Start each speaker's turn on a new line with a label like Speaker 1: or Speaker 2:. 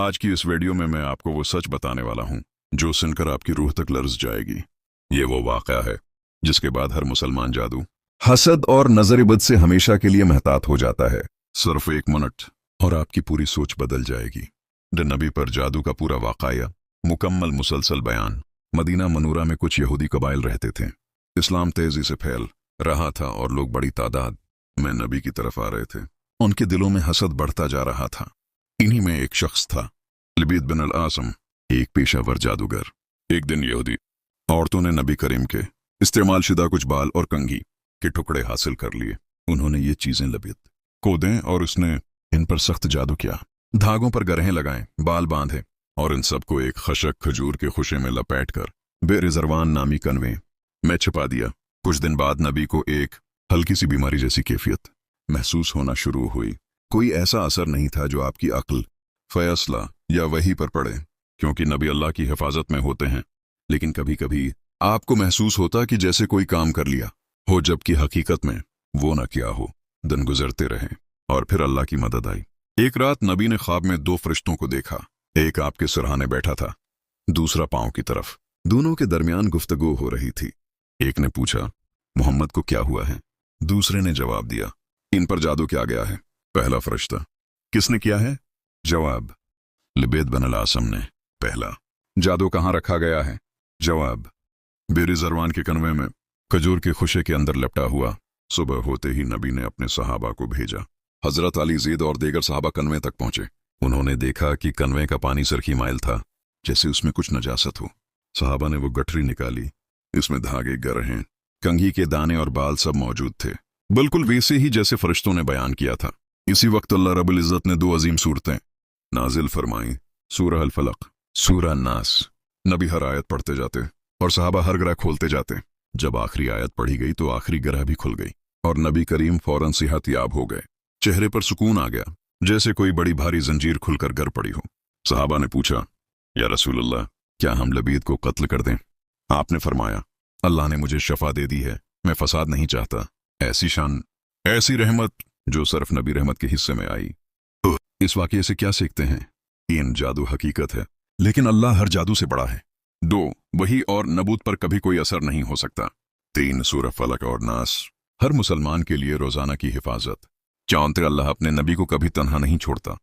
Speaker 1: आज की इस वीडियो में मैं आपको वो सच बताने वाला हूँ जो सुनकर आपकी रूह तक लर्ज जाएगी। ये वो वाक़या है जिसके बाद हर मुसलमान जादू, हसद और नजर-ए-बद से हमेशा के लिए महतात हो जाता है। सिर्फ 1 मिनट और आपकी पूरी सोच बदल जाएगी। नबी पर जादू का पूरा वाक़या, मुकम्मल मुसलसल बयान। मदीना मनूरा में कुछ यहूदी कबाइल रहते थे। इस्लाम तेजी से फैल रहा था और लोग बड़ी तादाद में नबी की तरफ आ रहे थे। उनके दिलों में हसद बढ़ता जा रहा था। इन्हीं में एक शख्स था, लबीद बिन अल-आसम, एक पेशावर जादूगर। एक दिन यहूदी औरतों ने नबी करीम के इस्तेमाल शुदा कुछ बाल और कंघी के टुकड़े हासिल कर लिए। उन्होंने ये चीजें लबीद को दें और उसने इन पर सख्त जादू किया। धागों पर गरहें लगाएं, बाल बांधे और इन सबको एक खशक खजूर के खुशे में लपेट कर बेरिजरवान नामी कन्वे में छिपा दिया। कुछ दिन बाद नबी को एक हल्की सी बीमारी जैसी कैफियत महसूस होना शुरू हुई। कोई ऐसा असर नहीं था जो आपकी अक्ल, फैसला या वही पर पड़े, क्योंकि नबी अल्लाह की हिफाजत में होते हैं। लेकिन कभी कभी आपको महसूस होता कि जैसे कोई काम कर लिया हो जबकि हकीकत में वो न किया हो। दिन गुजरते रहे और फिर अल्लाह की मदद आई। एक रात नबी ने ख्वाब में 2 फरिश्तों को देखा। एक आपके सिरहाने बैठा था, दूसरा पांव की तरफ। दोनों के दरमियान गुफ्तगू हो रही थी। एक ने पूछा, मोहम्मद को क्या हुआ है? दूसरे ने जवाब दिया, इन पर जादू किया गया है। पहला फरिश्ता, किसने किया है? जवाब, लबीद बिन अल-आसम ने। पहला, जादू कहाँ रखा गया है? जवाब, बेरिजरवान के कन्वे में, खजूर के खुशे के अंदर लपटा हुआ। सुबह होते ही नबी ने अपने सहाबा को भेजा। हजरत अली, ज़ैद और दीगर सहाबा कन्वे तक पहुंचे। उन्होंने देखा कि कन्वे का पानी सरखी माइल था, जैसे उसमें कुछ नजासत हो। सहाबा ने वो गठरी निकाली। इसमें धागे, गरहें, कंघी के दाने और बाल सब मौजूद थे, बिल्कुल वैसे ही जैसे फरिश्तों ने बयान किया था। इसी वक्त अल्लाह रब्बुल इज़्ज़त ने 2 अजीम सूरतें नाजिल फरमाई, सूरह अल-फलक, सूरह नास। नबी हर आयत पढ़ते जाते और सहाबा हर ग्रह खोलते जाते। जब आखिरी आयत पढ़ी गई तो आखिरी ग्रह भी खुल गई और नबी करीम फौरन सेहतयाब हो गए। चेहरे पर सुकून आ गया, जैसे कोई बड़ी भारी जंजीर खुलकर गिर पड़ी हो। सहाबा ने पूछा, या रसूलल्लाह, क्या हम लबीद को कत्ल कर दें? आपने फरमाया, अल्लाह ने मुझे शफा दे दी है, मैं फसाद नहीं चाहता। ऐसी शान, ऐसी रहमत जो सिर्फ नबी रहमत के हिस्से में आई। तो इस वाक़ये से क्या सीखते हैं? 3, जादू हकीकत है, लेकिन अल्लाह हर जादू से बड़ा है। 2, वही और नबूत पर कभी कोई असर नहीं हो सकता। 3, सूरह फलक और नास, हर मुसलमान के लिए रोजाना की हिफाजत। 4, अल्लाह अपने नबी को कभी तन्हा नहीं छोड़ता।